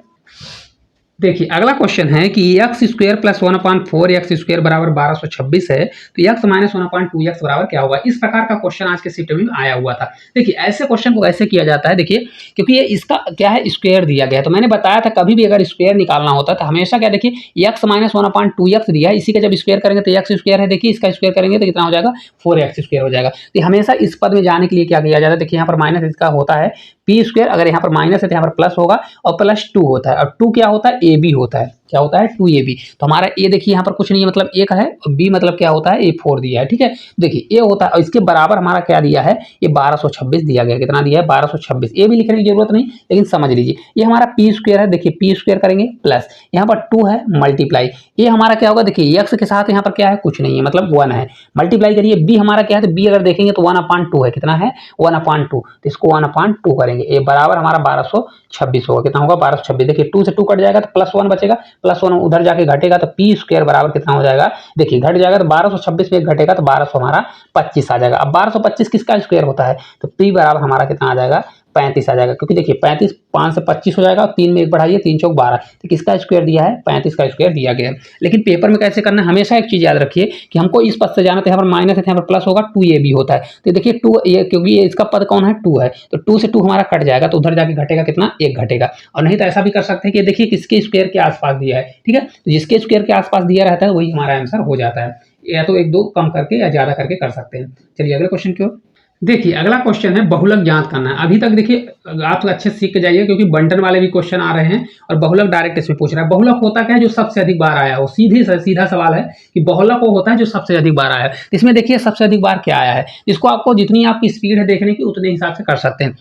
देखिए अगला क्वेश्चन है कि x square plus 1/4 x square बराबर 1226 है, तो एक्स माइनस 1/2 एक्स बराबर क्या होगा। इस प्रकार का क्वेश्चन आज के सीट में आया हुआ था। देखिए ऐसे क्वेश्चन को कैसे किया जाता है, देखिए क्योंकि ये इसका क्या है, स्क्वायर दिया गया है। तो मैंने बताया था कभी भी अगर स्क्वायर निकालना होता है तो हमेशा क्या, देखिए एक्स माइनस 1/2 एक्स दिया है, इसी का जब स्क्वायर करेंगे तो एक्स स्क्वायर है, देखिए इसका स्क्वायर करेंगे तो कितना हो जाएगा, 4x स्क्वायर हो जाएगा। तो हमेशा इस पद में जाने के लिए क्या किया जाता है, देखिए यहाँ पर माइनस इसका होता है पी स्क्वायर, अगर यहाँ पर माइनस है तो यहाँ पर प्लस होगा और +2 होता है, और 2 क्या होता है, ए बी होता है। क्या होता है 2ab। तो हमारा ए देखिए यहाँ पर कुछ नहीं है, मतलब 1 है, और बी मतलब क्या होता है, ए 4 दिया है, ठीक है। देखिए ए होता है, और इसके बराबर हमारा क्या दिया है, ये 1226 दिया गया। कितना दिया है, 1226। ए भी लिखने की जरूरत नहीं, लेकिन समझ लीजिए ये हमारा पी स्क्वायर है। देखिए पी स्क्वायर करेंगे प्लस यहाँ पर 2 है मल्टीप्लाई, ये हमारा क्या होगा, देखिए एक्स के साथ यहाँ पर क्या है, कुछ नहीं है, मतलब 1 है, मल्टीप्लाई करिए। बी हमारा क्या है, तो बी अगर देखेंगे तो 1/2 है। कितना है, 1/2, तो इसको 1/2 करेंगे। ये बराबर हमारा 1226 होगा। कितना होगा, 1226। देखिए 2 से 2 कट जाएगा तो +1 बचेगा, +1 उधर जाके घटेगा, तो पी स्क्वायर बराबर कितना हो जाएगा, देखिए घट जाएगा तो 1226 में घटेगा तो 1200 हमारा 25 आ जाएगा। अब 1225 किसका स्क्वायर होता है, तो पी बराबर हमारा कितना आ जाएगा, 35 आ जाएगा। क्योंकि देखिए 35 5 से 25 हो जाएगा, और 3 में 1 बढ़ाइए, 3 चौक 12, तो किसका स्क्वायर दिया है, 35 का स्क्वायर दिया गया है। लेकिन पेपर में कैसे करना है, हमेशा एक चीज याद रखिए कि हमको इस पद से जाना, तो यहाँ पर माइनस है, यहाँ पर प्लस होगा, 2ab होता है। तो देखिए 2 ये, क्योंकि ये इसका पद कौन है, 2 है, तो 2 से 2 हमारा कट जाएगा, तो उधर जाके घटेगा कितना, 1 घटेगा। और नहीं तो ऐसा भी कर सकते हैं कि देखिए किसके स्क्वायर के आसपास दिया है, ठीक है, तो जिसके स्क्वायर के आसपास दिया रहता है वही हमारा आंसर हो जाता है। या तो 1 2 कम करके या ज्यादा करके कर सकते हैं। चलिए अगले क्वेश्चन की ओर। देखिए अगला क्वेश्चन है बहुलक ज्ञात करना है। अभी तक देखिए आप अच्छे से सीख के जाइए, क्योंकि बंटन वाले भी क्वेश्चन आ रहे हैं और बहुलक डायरेक्ट इसमें पूछ रहा है। बहुलक होता क्या है, जो सबसे अधिक बार आया हो। सीधा सवाल है कि बहुलक वो होता है जो सबसे अधिक बार आया है। इसमें देखिए सबसे अधिक बार क्या आया है, इसको आपको जितनी आपकी स्पीड है देखने की उतने हिसाब से कर सकते हैं।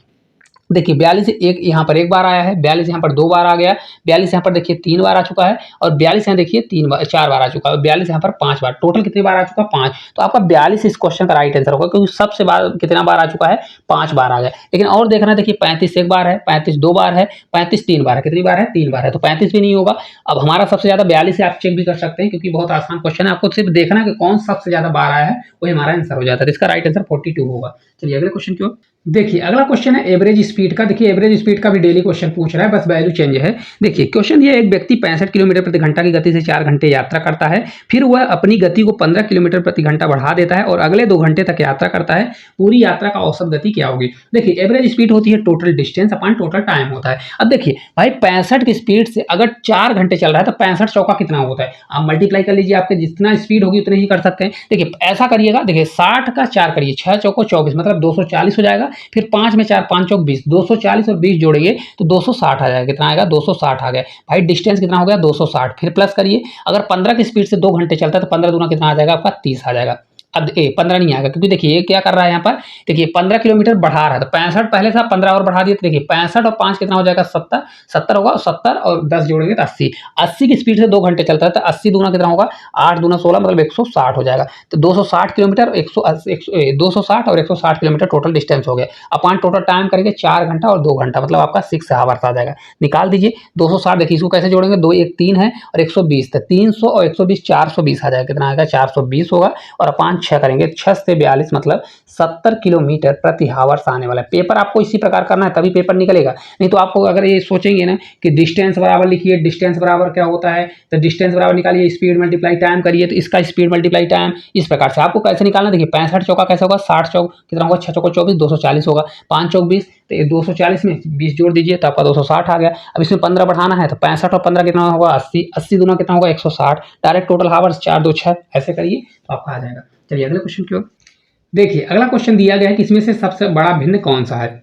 देखिए 42 एक यहाँ पर 1 बार आया है, 42 यहाँ पर 2 बार आ गया, 42 यहाँ पर देखिए 3 बार आ चुका है, और 42 यहाँ देखिए 4 बार आ चुका है, और 42 यहाँ पर 5 बार। टोटल कितनी बार आ चुका है, 5। तो आपका 42 इस क्वेश्चन का राइट आंसर होगा, क्योंकि सबसे बार कितना बार आ चुका है, 5 बार आ गया। लेकिन और देखना, देखिए 35 1 बार है, 35 2 बार है, 35 3 बार है। कितनी बार है, 3 बार है, तो 35 भी नहीं होगा। अब हमारा सबसे ज्यादा 42 है, आप चेक भी कर सकते हैं, क्योंकि बहुत आसान क्वेश्चन है। आपको सिर्फ देखना है कि कौन सबसे ज्यादा बार आया है, वही हमारा आंसर हो जाता है। तो इसका राइट आंसर 42 होगा। चलिए अगले क्वेश्चन की ओर। देखिए अगला क्वेश्चन है एवरेज स्पीड का। देखिए एवरेज स्पीड का भी डेली क्वेश्चन पूछ रहा है, बस वैल्यू चेंज है। देखिए क्वेश्चन ये, एक व्यक्ति 65 किलोमीटर प्रति घंटा की गति से 4 घंटे यात्रा करता है, फिर वह अपनी गति को 15 किलोमीटर प्रति घंटा बढ़ा देता है और अगले 2 घंटे तक यात्रा करता है। पूरी यात्रा का औसत गति क्या होगी। देखिए एवरेज स्पीड होती है total distance upon total time होता है। अब देखिए भाई 65 की स्पीड से अगर 4 घंटे चल रहा है, तो 65 चौका कितना होता है, आप मल्टीप्लाई कर लीजिए, आपके जितना स्पीड होगी उतने ही कर सकते हैं। देखिए ऐसा करिएगा, देखिए 60 का 4 करिए, 6 चौको 24, मतलब 240 हो जाएगा। फिर 5 में 4 5 चौक 20, 240 और 20 जोड़ेंगे तो 260 आ जाएगा। कितना आएगा, 260 आ गया। भाई डिस्टेंस कितना हो गया, 260। फिर प्लस करिए, अगर 15 की स्पीड से 2 घंटे चलता है, तो 15 दूना कितना आ जाएगा आपका, 30 आ जाएगा। अब 15 नहीं आएगा, क्योंकि देखिए ये क्या कर रहा है यहाँ पर, देखिए 15 किलोमीटर बढ़ा रहा है, तो 65 पहले से आप 15 और बढ़ा दिए, तो देखिए 65 और 5 कितना हो जाएगा, 70, 70 होगा, 70 और 10 जोड़ेंगे तो 80। 80 की स्पीड से 2 घंटे चलता है, तो 80 दूना कितना होगा, 8 दूना 16, मतलब 160 हो जाएगा। तो 260 किलोमीटर, 260 और 160 किलोमीटर टोटल डिस्टेंस हो गया। अपॉन टोटल टाइम करेंगे 4 घंटा और 2 घंटा, मतलब आपका 6 आवर्स आ जाएगा। निकाल दीजिए 260, देखिए इसको कैसे जोड़ेंगे, 2 1 3 है और 120, तो 300 और 120 420 आ जाएगा। कितना आएगा, 420 होगा। और अपॉन 6 करेंगे, 6 से 42, मतलब 70 किलोमीटर प्रति हावर्स आने वाला है। पेपर आपको इसी प्रकार करना है, तभी पेपर निकलेगा। नहीं तो आपको अगर ये सोचेंगे ना कि डिस्टेंस बराबर लिखिए, डिस्टेंस बराबर क्या होता है, तो डिस्टेंस बराबर निकालिए, स्पीड मल्टीप्लाई टाइम करिए, तो इसका स्पीड मल्टीप्लाई टाइम, इस प्रकार से आपको कैसे निकालना। देखिए 65 चौका कैसे होगा, 60 चौक कितना होगा, 6 चौको 24, 240 होगा, 5 चौक 20, तो 240 में 20 जोड़ दीजिए तो आपका 260 आ गया। अब इसमें 15 बढ़ाना है, तो 65 और 15 कितना होगा, 80, 80 दूना कितना होगा, 160। डायरेक्ट टोटल हावर्स 4 2 6 ऐसे करिए तो आपका आ जाएगा। चलिए अगले क्वेश्चन की ओर। देखिए अगला क्वेश्चन दिया गया है कि इसमें से सबसे बड़ा भिन्न कौन सा है।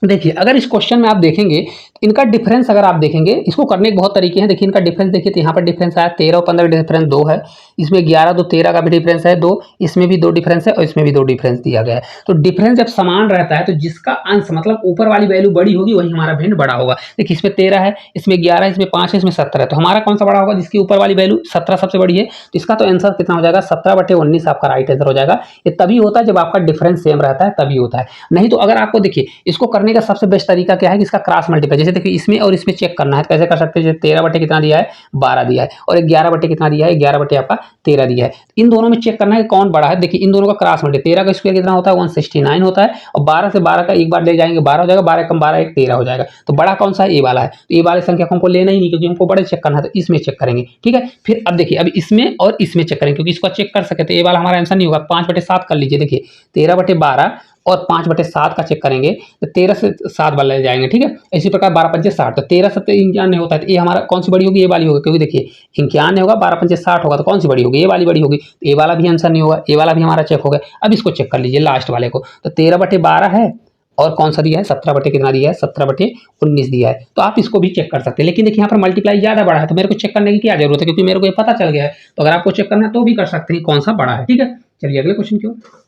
देखिए अगर इस क्वेश्चन में आप देखेंगे, इनका डिफरेंस अगर आप देखेंगे, इसको करने के बहुत तरीके हैं। देखिए इनका डिफरेंस देखिए, तो यहाँ पर डिफरेंस आया 13 और 15 डिफरेंस 2 है, इसमें 11 2 13 का भी डिफरेंस है 2, इसमें भी 2 डिफरेंस है और इसमें भी 2 डिफरेंस दिया गया है। तो डिफरेंस जब समान रहता है, तो जिसका अंश मतलब ऊपर वाली वैल्यू बड़ी होगी वही हमारा भिन्न बड़ा होगा। देखिए इसमें 13 है, इसमें 11 है, इसमें 5 है, इसमें 17 है, तो हमारा कौन सा बड़ा होगा, जिसकी ऊपर वाली वैल्यू 17 सबसे बड़ी है। तो इसका तो आंसर कितना हो जाएगा, 17/19 आपका राइट आंसर हो जाएगा। ये तभी होता है जब आपका डिफरेंस सेम रहता है, तभी होता है। नहीं तो अगर आपको देखिए इसको करने का सबसे बेस्ट तरीका क्या है कि इसका क्रॉस मल्टीप्लाई, जैसे देखिए इसमें और इसमें चेक करना है, कैसे कर सकते हैं, जैसे 13 कितना दिया है, 12 दिया है, और 11 कितना दिया है, 11 आपका 13 दिया है। इन दोनों में चेक करना है कि कौन बड़ा है। देखिए इन दोनों का क्रॉस मल्टीप्लाई, 13 का स्क्वायर कितना होता है, 169 होता है, और 12 से 12 का एक बार ले जाएंगे 12 हो जाएगा, 12 कम 12 1 13 हो जाएगा। तो बड़ा कौन सा है, ए वाला है। तो ए वाले संख्या को हमको लेना ही नहीं, क्योंकि हमको बड़े चेक करना है, तो इसमें चेक करेंगे, ठीक है। फिर अब देखिए, अब इसमें और इसमें चेक करेंगे, क्योंकि इसको चेक कर सके तो ए वाला हमारा आंसर नहीं होगा। 5/7 कर लीजिए, देखिए 13/12 और 5/7 का चेक करेंगे तो 13 से 7 बार ले जाएंगे, ठीक है। इसी प्रकार 12×5 = 60, तो 13 से 91 होता है, तो ये हमारा कौन सी बड़ी होगी, ये वाली होगी, क्योंकि देखिए 91 होगा, 12×5 होगा, तो कौन सी बड़ी होगी, ये वाली बड़ी होगी। तो ये वाला भी आंसर नहीं होगा, ये वाला भी हमारा चेक हो गया। अब इसको चेक कर लीजिए लास्ट वाले को, तो 13/12 है और कौन सा दिया है 17 बटे कितना दिया है 17/19 दिया है। तो आप इसको भी चेक कर सकते हैं, लेकिन देखिए यहाँ पर मल्टीप्लाई ज़्यादा बड़ा है तो मेरे को चेक करने की क्या जरूरत है, क्योंकि मेरे को ये पता चल गया है। तो अगर आपको चेक करना है तो भी कर सकते हैं कौन सा बड़ा है। ठीक है, चलिए अगले क्वेश्चन की ओर।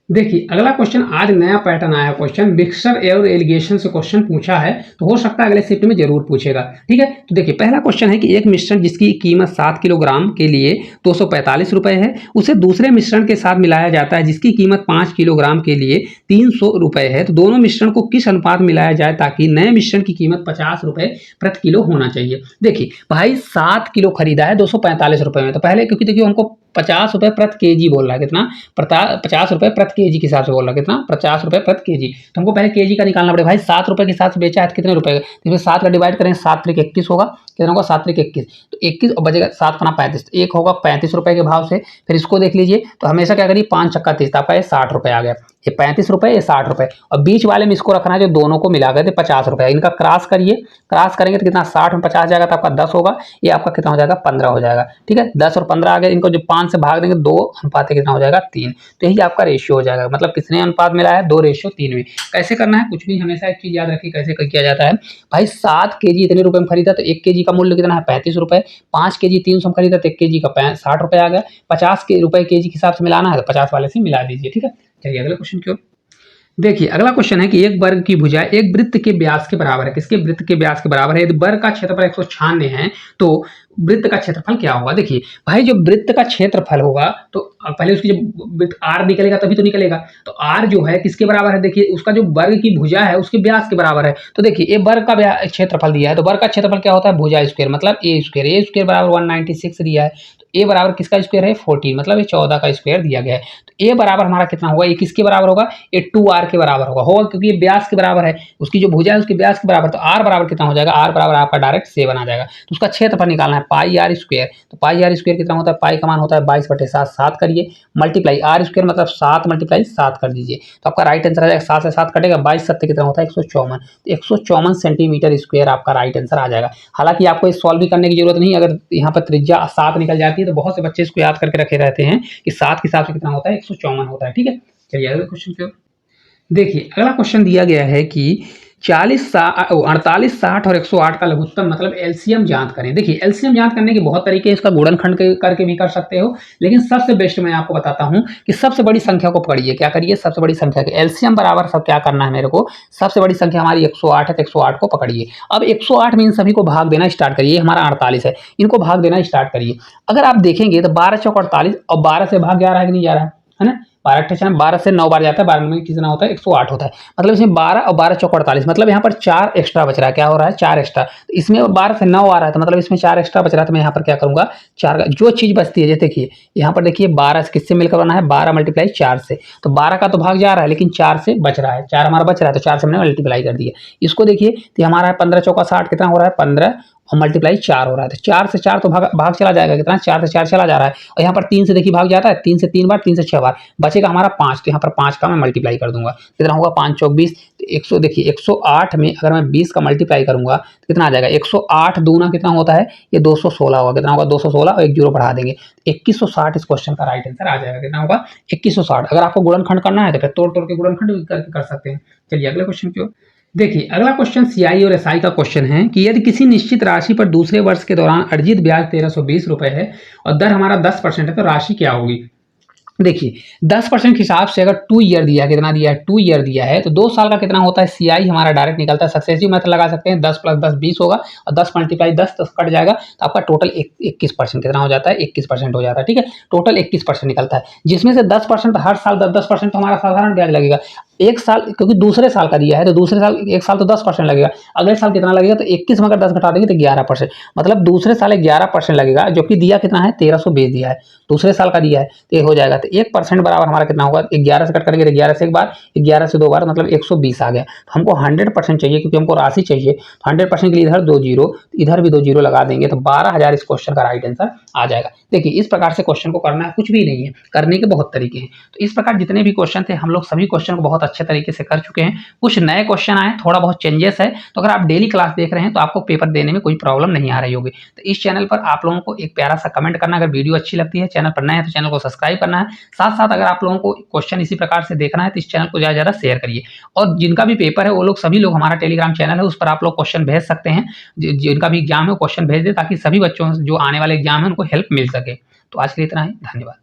देखिए अगला क्वेश्चन, आज नया पैटर्न आया क्वेश्चन, मिक्सचर और एलिगेशन से क्वेश्चन पूछा है, तो हो सकता है अगले शिफ्ट में जरूर पूछेगा। ठीक है, तो देखिए पहला क्वेश्चन है कि एक मिश्रण जिसकी कीमत 7 किलोग्राम के लिए 245 रुपए है, उसे दूसरे मिश्रण के साथ मिलाया जाता है जिसकी कीमत 5 किलोग्राम के लिए 300 रुपए है, तो दोनों मिश्रण को किस अनुपात में मिलाया जाए ताकि नए मिश्रण की कीमत 50 रुपए प्रति किलो होना चाहिए। देखिए भाई 7 किलो खरीदा है 245 रुपए में, तो पहले क्योंकि देखिए हमको 50 रुपए प्रति केजी बोल रहा है, कितना 50 रुपए प्रति केजी के हिसाब से बोल रहा है, कितना 50 रुपए प्रति केजी। तो हमको पहले केजी का निकालना पड़ेगा। भाई 7 रुपए के हिसाब से बेचा है तो कितने रुपए, इसमें 7 का डिवाइड करें 7 त्रिक 21 होगा, कितना होगा 7 त्रिक 21, तो 21 और बचेगा 7 पना 35, तो एक होगा 35 रुपए के भाव से। फिर इसको देख लीजिए, तो हमेशा क्या करिए 5 चक्का 30, आपका ये 60 रुपए आ गया, ये 35 रुपए ये 60 रुपए, और बीच वाले में इसको रखना है जो दोनों को मिला कर 50 रुपए। इनका क्रॉस करिए, क्रॉस करेंगे तो कितना 60 में 50 जाएगा तो आपका 10 होगा, ये आपका कितना हो जाएगा 15 हो जाएगा। ठीक है, 10 और 15 आ गया, इनको जो 5 से भाग देंगे 2 अनुपात कितना हो जाएगा 3, तो यही आपका रेशियो हो जाएगा। मतलब कितने अनुपात मिला है 2:3 में। कैसे करना है, कुछ भी हमेशा एक चीज याद रखिए कैसे किया जाता है। भाई 7 केजी इतने रुपए में खरीदा तो 1 केजी का मूल्य कितना है 35 रुपए, 5 केजी 300 में खरीदा तो 1 केजी का 60 रुपए आ गया, 50 के रुपए केजी के हिसाब से मिलाना है तो 50 वाले से मिला दीजिए। ठीक है, चलिए अगले क्वेश्चन की ओर। देखिए अगला क्वेश्चन है कि एक वर्ग की भुजा एक वृत्त के व्यास के बराबर है, किसके वृत्त के व्यास के बराबर है। यदि वर्ग का क्षेत्रफल 196 है तो वृत्त का क्षेत्रफल क्या होगा। देखिए भाई जो वृत्त का क्षेत्रफल होगा तो पहले उसकी जब आर निकलेगा तभी तो निकलेगा, तो आर जो है किसके बराबर है, देखिए उसका जो वर्ग की भुजा है उसके व्यास के बराबर है। तो देखिए ये वर्ग का क्षेत्रफल दिया है, तो वर्ग का क्षेत्रफल क्या होता है भुजा स्क्वायर, मतलब ए स्क्वायर बराबर 196 दिया है, तो ए बराबर किसका स्क्वायर है 14, मतलब ये 14 का स्क्वायर दिया गया है। तो ए बराबर हमारा कितना होगा, ये किसके बराबर होगा, ये 2r के बराबर होगा क्योंकि ये व्यास के बराबर है, उसकी जो भुजा है उसके व्यास के बराबर, तो r बराबर कितना हो जाएगा, r बराबर आपका डायरेक्ट 7 आ जाएगा। तो उसका क्षेत्रफल निकालना है पाई आर स्क्वायर, तो पाई आर स्क्वायर कितना होता है, पाई का मान होता है 22/7, 7 करिए मल्टीप्लाई आर स्क्वायर मतलब 7 × 7 कर दीजिए, तो आपका राइट आंसर आ जाएगा 7 से 7 कटेगा 22 7 कितना होता है 154, तो 154 सेंटीमीटर स्क्वायर आपका राइट आंसर आ जाएगा। हालांकि आपको इस सॉल्व भी करने की जरूरत नहीं, अगर यहाँ पर त्रिज्या 7 निकल जाती है तो बहुत से बच्चे इसको याद करके रखे रहते हैं कि 7 के हिसाब से कितना होता है 154 होता है। ठीक है, चलिए अगले क्वेश्चन की ओर। देखिए अगला क्वेश्चन दिया गया है कि 48, 60 और 108 का लघुत्तम मतलब एलसीएम ज्ञात करें। देखिए एलसीएम ज्ञात करने के बहुत तरीके हैं, इसका गुणनखंड करके भी कर सकते हो, लेकिन सबसे बेस्ट मैं आपको बताता हूं कि सबसे बड़ी संख्या को पकड़िए, क्या करिए सबसे बड़ी संख्या के एलसीएम बराबर सब क्या करना है मेरे को, सबसे बड़ी संख्या हमारी 108 है तो 108 को पकड़िए। अब 108 में इन सभी को भाग देना स्टार्ट करिए, हमारा 48 है, इनको भाग देना स्टार्ट करिए। अगर आप देखेंगे तो 12 चौक 48 और 12 से भाग जा रहा है कि नहीं जा रहा है ना, 12 से 9 बार जाता है, 12 में कितना होता है 108 होता है, मतलब इसमें 12 और 12 चौक 48, मतलब यहाँ पर 4 एक्स्ट्रा बच रहा है, क्या हो रहा है 4 एक्स्ट्रा, तो इसमें 12 से 9 आ रहा है तो मतलब इसमें 4 एक्स्ट्रा बच रहा है, तो मैं यहाँ पर क्या करूंगा 4 का जो चीज बचती है, जैसे देखिए यहाँ पर देखिए 12 से किससे मिलकर बना है 12 × 4 से, तो 12 का तो भाग जा रहा है लेकिन 4 से बच रहा है, 4 हमारा बच रहा है तो 4 से मैंने मल्टीप्लाई कर दिया। इसको देखिए तो हमारा 15 चौका 60 कितना हो रहा है 15 और मल्टीप्लाई 4 हो रहा है, तो 4 से 4 तो भाग चला जाएगा, कितना 4 से 4 चला जा रहा है, और यहाँ पर 3 से देखिए भाग जाता है, 3 से 3 बार 3 से 6 बार बचेगा हमारा 5, तो यहाँ पर 5 का मैं मल्टीप्लाई कर दूंगा, कितना होगा 5 चौक 20, तो 100 देखिए 108 में अगर मैं 20 का मल्टीप्लाई करूंगा तो कितना आ जाएगा 108 दूना कितना होता है ये 216 होगा, कितना होगा 216 और 1 जीरो बढ़ा देंगे 2160 इस क्वेश्चन का राइट आंसर आ जाएगा, कितना होगा 2160। अगर आपको गुणनखंड करना है तो फिर तोड़ के गुणनखंड करके कर सकते हैं। चलिए अगले क्वेश्चन की ओर। देखिए अगला क्वेश्चन सीआई और एसआई का क्वेश्चन है कि यदि किसी निश्चित राशि पर दूसरे वर्ष के दौरान अर्जित ब्याज 1320 रुपए है और दर हमारा 10% है तो राशि क्या होगी। देखिए 10% के हिसाब से अगर 2 ईयर दिया है, कितना दिया है 2 ईयर दिया है, तो 2 साल का कितना होता है सीआई हमारा डायरेक्ट निकलता है, सक्सेसिव मेथड लगा सकते हैं 10 + 10 20 होगा और 10 × 10 10 कट जाएगा, तो आपका टोटल 21% कितना हो जाता है 21% हो जाता है। ठीक है, टोटल 21% निकलता है, जिसमें से 10% हर साल 10% तो हमारा साधारण ब्याज लगेगा, एक साल क्योंकि दूसरे साल का दिया है तो दूसरे साल एक साल तो 10% लगेगा, अगले साल कितना लगेगा तो 21 में अगर 10 घटा देंगे तो 11%, मतलब दूसरे साल 11% लगेगा, जो कि दिया कितना है 1320 दिया है, दूसरे साल का दिया है तो ये हो जाएगा, तो 1% बराबर हमारा कितना होगा 11 से कट करेंगे तो 11 से एक बार 11 से 2 बार मतलब 120 आ गया। तो हमको 100% चाहिए क्योंकि हमको राशि चाहिए, तो 100% के लिए इधर 2 जीरो इधर भी 2 जीरो लगा देंगे तो 12,000 इस क्वेश्चन का राइट आंसर आ जाएगा। देखिए इस प्रकार से क्वेश्चन को करना है, कुछ भी नहीं है, करने के बहुत तरीके हैं। तो इस प्रकार जितने भी क्वेश्चन थे हम लोग सभी क्वेश्चन को बहुत अच्छे तरीके से कर चुके हैं। कुछ नए क्वेश्चन आए, थोड़ा बहुत चेंजेस है, तो अगर आप डेली क्लास देख रहे हैं तो आपको पेपर देने में कोई प्रॉब्लम नहीं आ रही होगी। तो इस चैनल पर आप लोगों को एक प्यारा सा कमेंट करना, अगर वीडियो अच्छी लगती है, चैनल पर नए हैं तो चैनल को सब्सक्राइब करना है। साथ-साथ अगर आप लोगों को क्वेश्चन इसी प्रकार से देखना है तो इस चैनल को ज़्यादा-ज़्यादा शेयर करिए। और जिनका भी पेपर है वो लोग सभी लोग हमारा टेलीग्राम चैनल है, उस पर आप लोग क्वेश्चन भेज सकते हैं। जिनका भी एग्जाम है वो क्वेश्चन भेज दें ताकि सभी बच्चों जो आने वाले एग्जाम है उनको हेल्प मिल सके। तो आज के लिए इतना ही, धन्यवाद।